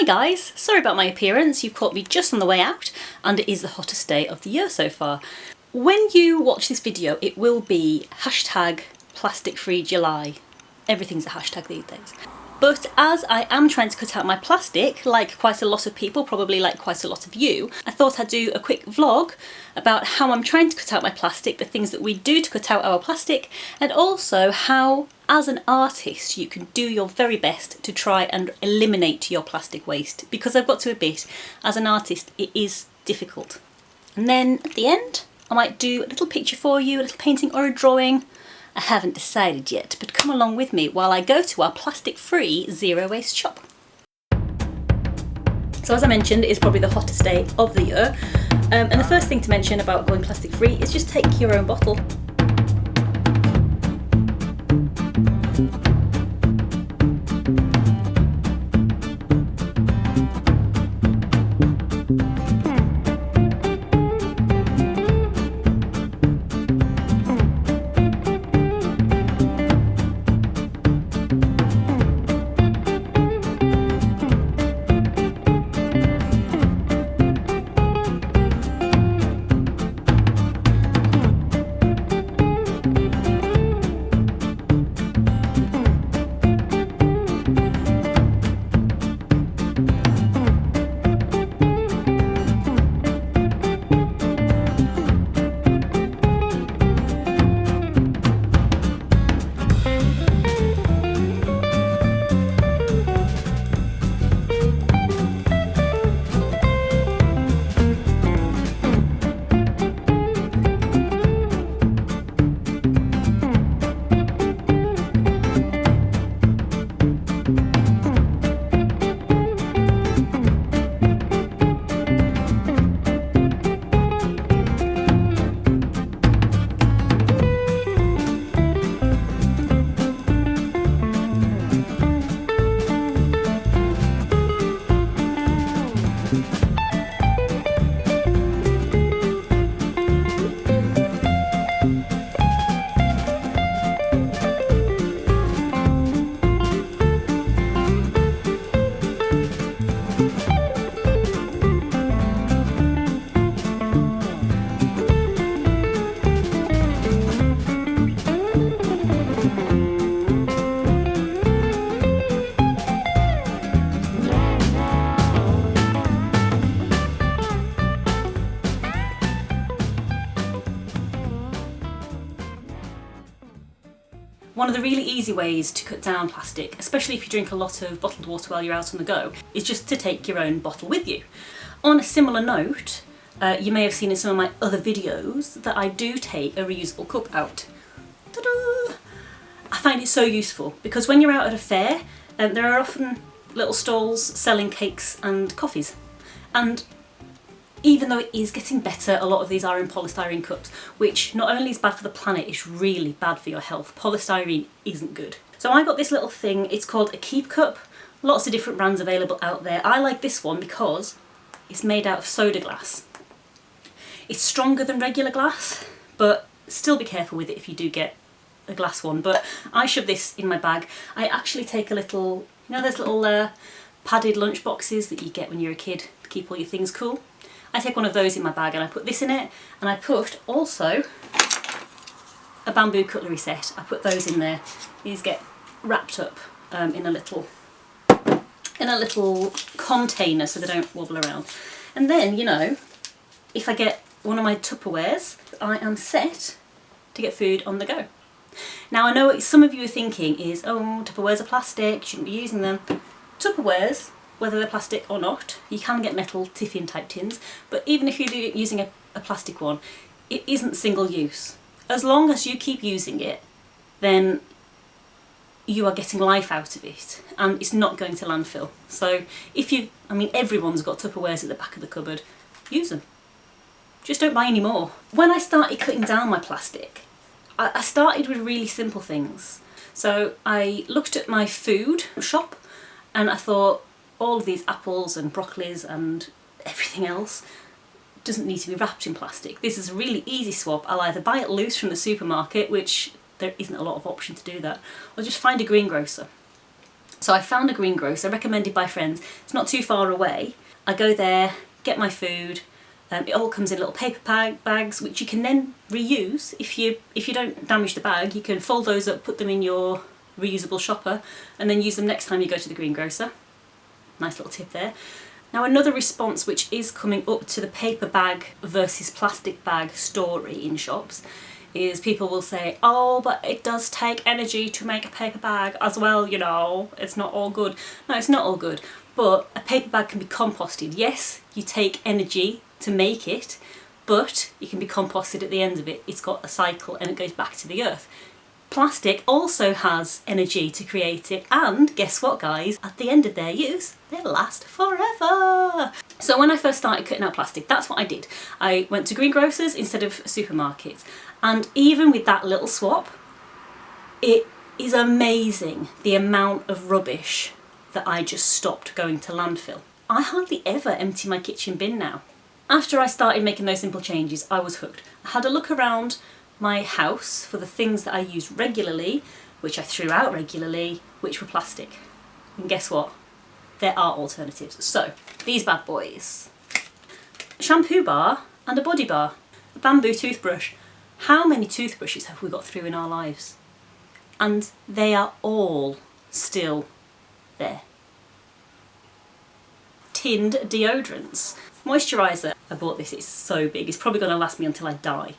Hi guys, sorry about my appearance, you've caught me just on the way out and it is the hottest day of the year so far. When you watch this video it will be hashtag plastic free July. Everything's a hashtag these days. But as I am trying to cut out my plastic, like quite a lot of people, probably like quite a lot of you, I thought I'd do a quick vlog about how I'm trying to cut out my plastic, the things that we do to cut out our plastic, and also how, as an artist, you can do your very best to try and eliminate your plastic waste. Because I've got to admit, as an artist, it is difficult. And then at the end, I might do a little picture for you, a little painting or a drawing. I haven't decided yet, but come along with me while I go to our plastic-free zero-waste shop. So as I mentioned, it's probably the hottest day of the year. And the first thing to mention about going plastic-free is just take your own bottle. One of the really easy ways to cut down plastic, especially if you drink a lot of bottled water while you're out on the go, is just to take your own bottle with you. On a similar note, you may have seen in some of my other videos that I do take a reusable cup out. Ta-da! I find it so useful because when you're out at a fair, there are often little stalls selling cakes and coffees. And even though it is getting better, a lot of these are in polystyrene cups, which not only is bad for the planet, it's really bad for your health. Polystyrene isn't good. So I got this little thing, it's called a keep cup. Lots of different brands available out there. I like this one because it's made out of soda glass. It's stronger than regular glass, but still be careful with it if you do get a glass one. But I shove this in my bag. I actually take a little, you know those little padded lunch boxes that you get when you're a kid to keep all your things cool? I take one of those in my bag and I put this in it, and I put also a bamboo cutlery set. I put those in there. These get wrapped up in a little container so they don't wobble around. And then, you know, if I get one of my Tupperwares, I am set to get food on the go. Now I know what some of you are thinking is, oh, Tupperwares are plastic, you shouldn't be using them. Tupperwares, whether they're plastic or not, you can get metal tiffin type tins, but even if you're using a plastic one, it isn't single use. As long as you keep using it, then you are getting life out of it and it's not going to landfill. So if you, I mean everyone's got Tupperwares at the back of the cupboard, use them. Just don't buy any more. When I started cutting down my plastic, I started with really simple things. So I looked at my food shop and I thought, all of these apples and broccolis and everything else doesn't need to be wrapped in plastic. This is a really easy swap. I'll either buy it loose from the supermarket, which there isn't a lot of option to do that, or just find a greengrocer. So I found a greengrocer recommended by friends. It's not too far away. I go there, get my food. It all comes in little paper bags, which you can then reuse. If you don't damage the bag, you can fold those up, put them in your reusable shopper, and then use them next time you go to the greengrocer. Nice little tip there. Now another response which is coming up to the paper bag versus plastic bag story in shops is people will say, oh, but it does take energy to make a paper bag as well, you know, it's not all good. No, it's not all good, but a paper bag can be composted. Yes, you take energy to make it, but it can be composted at the end of it. It's got a cycle and it goes back to the earth. Plastic also has energy to create it, and guess what guys, at the end of their use, they last forever. So when I first started cutting out plastic, that's what I did. I went to greengrocers instead of supermarkets, and even with that little swap, it is amazing the amount of rubbish that I just stopped going to landfill. I hardly ever empty my kitchen bin now. After I started making those simple changes, I was hooked. I had a look around my house for the things that I used regularly, which I threw out regularly, which were plastic. And guess what? There are alternatives. So, these bad boys. A shampoo bar and a body bar. A bamboo toothbrush. How many toothbrushes have we got through in our lives? And they are all still there. Tinned deodorants. Moisturiser. I bought this, it's so big, it's probably going to last me until I die.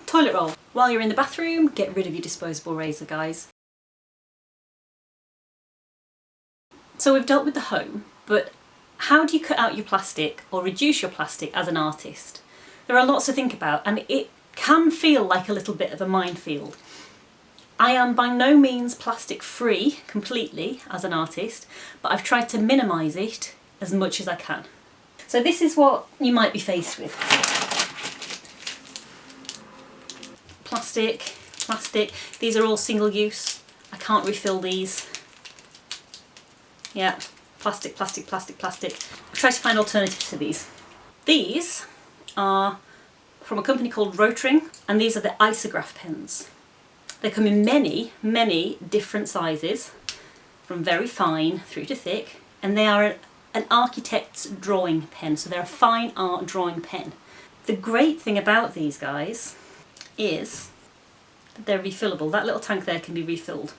Toilet roll. While you're in the bathroom, get rid of your disposable razor, guys. So we've dealt with the home, but how do you cut out your plastic or reduce your plastic as an artist? There are lots to think about, and it can feel like a little bit of a minefield. I am by no means plastic free completely as an artist, but I've tried to minimise it as much as I can. So this is what you might be faced with. Plastic, these are all single use. I can't refill these. Yeah, plastic. I've tried to find alternatives to these. These are from a company called Rotring, and these are the isograph pens. They come in many different sizes, from very fine through to thick, and they are an architect's drawing pen, so they're a fine art drawing pen. The great thing about these guys is that they're refillable. That little tank there can be refilled.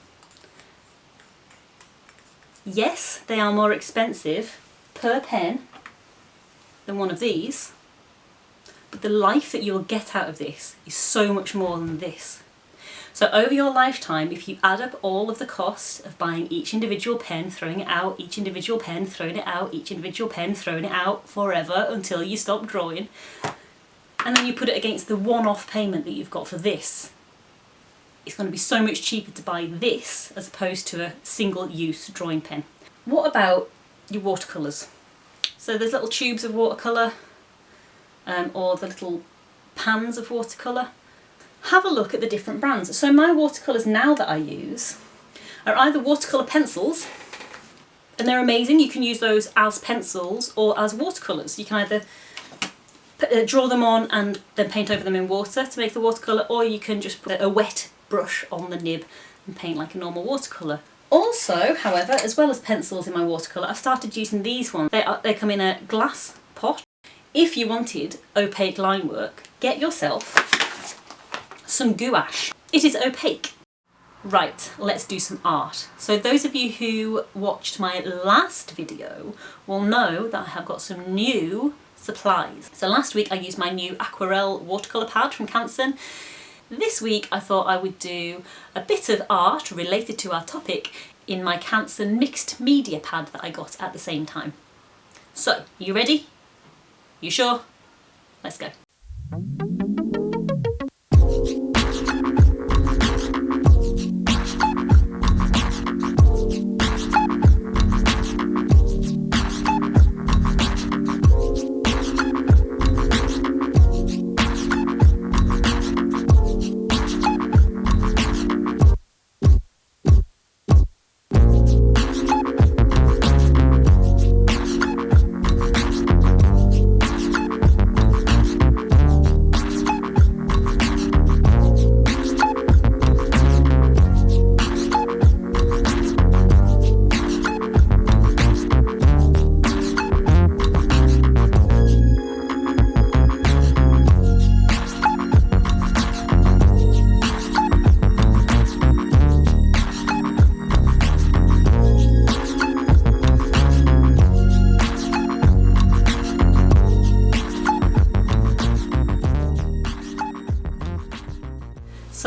Yes, they are more expensive per pen than one of these, but the life that you'll get out of this is so much more than this. So over your lifetime, if you add up all of the cost of buying each individual pen, throwing it out, each individual pen, throwing it out, each individual pen, throwing it out forever until you stop drawing, and then you put it against the one-off payment that you've got for this, it's going to be so much cheaper to buy this as opposed to a single-use drawing pen. What about your watercolours? So there's little tubes of watercolour, or the little pans of watercolour. Have a look at the different brands. So my watercolours now that I use are either watercolour pencils, and they're amazing. You can use those as pencils or as watercolours. You can either draw them on and then paint over them in water to make the watercolour, or you can just put a wet brush on the nib and paint like a normal watercolour. Also, however, as well as pencils in my watercolour, I've started using these ones. They come in a glass pot. If you wanted opaque line work, get yourself some gouache. It is opaque. Right, let's do some art. So those of you who watched my last video will know that I have got some new supplies. So last week I used my new aquarelle watercolour pad from Canson. This week I thought I would do a bit of art related to our topic in my Canson mixed media pad that I got at the same time. So, you ready? You sure? Let's go.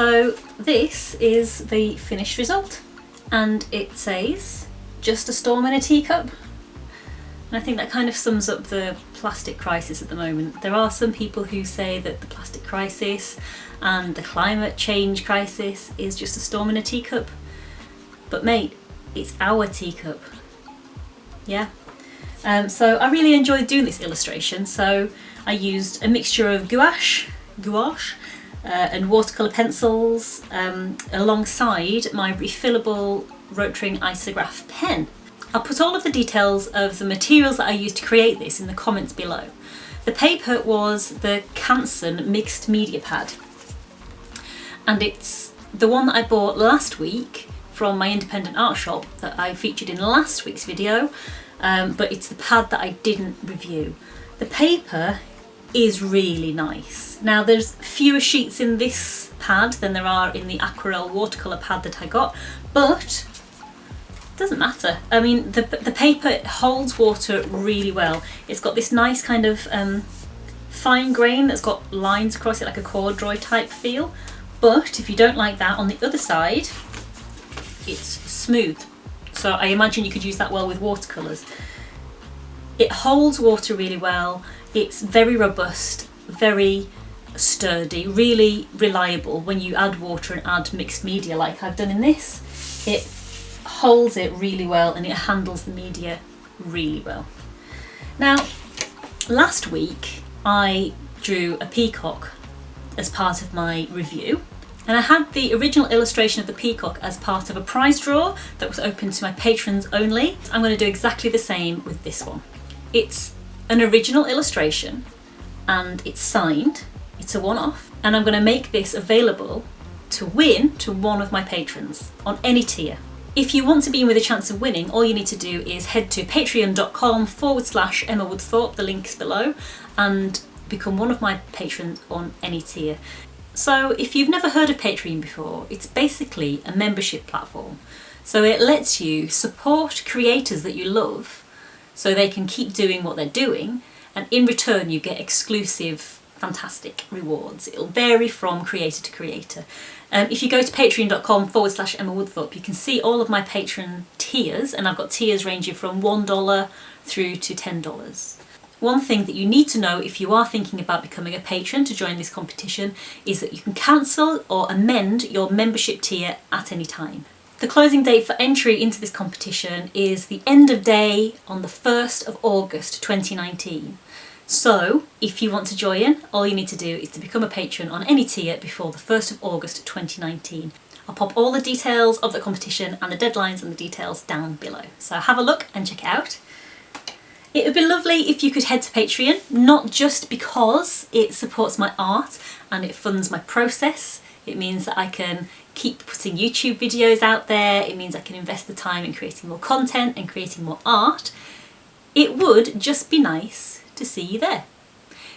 So this is the finished result, and it says, just a storm in a teacup. And I think that kind of sums up the plastic crisis at the moment. There are some people who say that the plastic crisis and the climate change crisis is just a storm in a teacup. But mate, it's our teacup. Yeah. So I really enjoyed doing this illustration. So I used a mixture of gouache, and watercolour pencils alongside my refillable Rotring Isograph pen. I'll put all of the details of the materials that I used to create this in the comments below. The paper was the Canson mixed media pad, and it's the one that I bought last week from my independent art shop that I featured in last week's video, but it's the pad that I didn't review. The paper is really nice. Now there's fewer sheets in this pad than there are in the aquarelle watercolour pad that I got, but doesn't matter. I mean, the paper holds water really well. It's got this nice kind of fine grain that's got lines across it, like a corduroy type feel. But if you don't like that, on the other side, it's smooth. So I imagine you could use that well with watercolours. It holds water really well. It's very robust, very sturdy, really reliable when you add water and add mixed media like I've done in this. It holds it really well and it handles the media really well. Now, last week I drew a peacock as part of my review, and I had the original illustration of the peacock as part of a prize draw that was open to my patrons only. I'm going to do exactly the same with this one. It's an original illustration and it's signed, it's a one-off, and I'm going to make this available to win to one of my patrons on any tier. If you want to be in with a chance of winning, all you need to do is head to patreon.com/Emma Woodthorpe, the link is below, and become one of my patrons on any tier. So if you've never heard of Patreon before, it's basically a membership platform. So it lets you support creators that you love so they can keep doing what they're doing, and in return you get exclusive fantastic rewards. It'll vary from creator to creator. If you go to patreon.com/Emma Woodthorpe, you can see all of my patron tiers, and I've got tiers ranging from $1 through to $10. One thing that you need to know if you are thinking about becoming a patron to join this competition is that you can cancel or amend your membership tier at any time. The closing date for entry into this competition is the end of day on the 1st of August 2019. So if you want to join, all you need to do is to become a patron on any tier before the 1st of August 2019. I'll pop all the details of the competition and the deadlines and the details down below. So have a look and check it out. It would be lovely if you could head to Patreon, not just because it supports my art and it funds my process. It means that I can keep putting YouTube videos out there. It means I can invest the time in creating more content and creating more art. It would just be nice to see you there,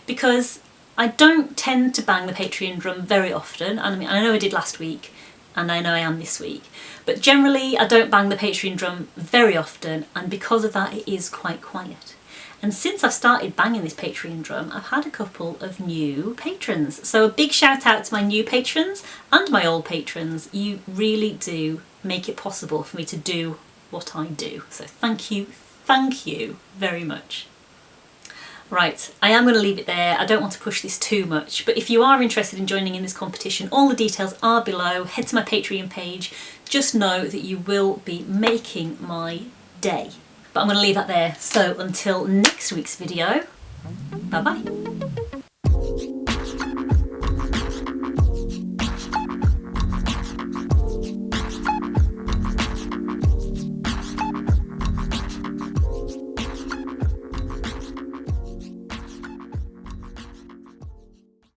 because I don't tend to bang the Patreon drum very often. I mean, I know I did last week and I know I am this week, but generally I don't bang the Patreon drum very often, and because of that it is quite quiet. And since I've started banging this Patreon drum, I've had a couple of new patrons. So a big shout out to my new patrons and my old patrons. You really do make it possible for me to do what I do. So thank you very much. Right, I am going to leave it there. I don't want to push this too much, but if you are interested in joining in this competition, all the details are below. Head to my Patreon page. Just know that you will be making my day. But I'm going to leave that there. So until next week's video, bye bye.